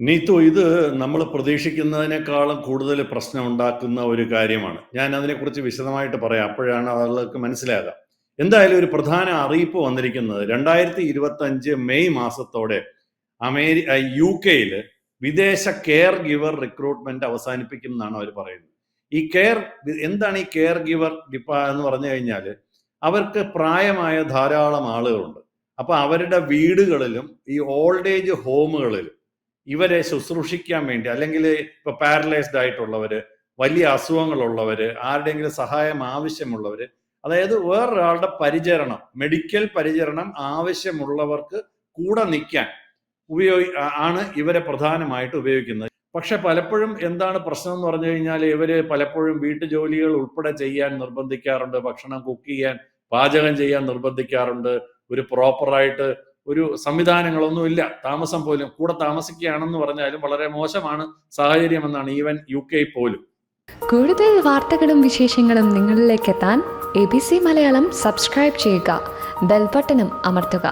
നീതു, ഇത് നമ്മൾ പ്രതീക്ഷിക്കുന്നതിനേക്കാളും കൂടുതൽ പ്രശ്നം ഉണ്ടാക്കുന്ന ഒരു കാര്യമാണ്. ഞാൻ അതിനെക്കുറിച്ച് വിശദമായിട്ട് പറയാം. അപ്പോഴാണ് ആളുകൾക്ക് മനസ്സിലാകുക. എന്തായാലും ഒരു പ്രധാന അറിയിപ്പ് വന്നിരിക്കുന്നത് 2025 മെയ് മാസത്തോടെ UK-യിൽ വിദേശ കെയർ ഗിവർ റിക്രൂട്ട്മെന്റ് അവസാനിപ്പിക്കും എന്നാണ് അവർ പറയുന്നത്. എന്താണ് ഈ കെയർ ഗിവർ എന്ന് പറഞ്ഞു കഴിഞ്ഞാൽ, അവർക്ക് പ്രായമായ ധാരാളം ആളുകളുണ്ട്. അപ്പൊ അവരുടെ വീടുകളിലും ഈ ഓൾഡ് ഏജ് ഹോമുകളിലും ഇവരെ ശുശ്രൂഷിക്കാൻ വേണ്ടി, അല്ലെങ്കിൽ ഇപ്പൊ പാരലൈസ്ഡ് ആയിട്ടുള്ളവര്, വലിയ അസുഖങ്ങളുള്ളവര്, ആരുടെയെങ്കിലും സഹായം ആവശ്യമുള്ളവര്, അതായത് വേറൊരാളുടെ പരിചരണം, മെഡിക്കൽ പരിചരണം ആവശ്യമുള്ളവർക്ക് കൂടെ നിൽക്കാൻ ആണ് ഇവരെ പ്രധാനമായിട്ട് ഉപയോഗിക്കുന്നത്. പക്ഷെ പലപ്പോഴും എന്താണ് പ്രശ്നം എന്ന് പറഞ്ഞു കഴിഞ്ഞാൽ, ഇവര് പലപ്പോഴും വീട്ടുജോലികൾ ഉൾപ്പെടെ ചെയ്യാൻ നിർബന്ധിക്കാറുണ്ട്, ഭക്ഷണം കുക്ക് ചെയ്യാൻ, പാചകം ചെയ്യാൻ നിർബന്ധിക്കാറുണ്ട്. ഒരു പ്രോപ്പറായിട്ട് ഒരു സംവിധാനങ്ങളൊന്നുമില്ല. താമസം പോലും, കൂടെ താമസിക്കുകയാണെന്ന് പറഞ്ഞാലും വളരെ മോശമാണ് സാഹചര്യം എന്നാണ് ഈവൻ UK പോലും. കൂടുതൽ വാർത്തകളും വിശേഷങ്ങളും നിങ്ങളിലേക്ക് എത്താൻ ABC മലയാളം സബ്സ്ക്രൈബ് ചെയ്യുക, ബെൽ ബട്ടണും അമർത്തുക.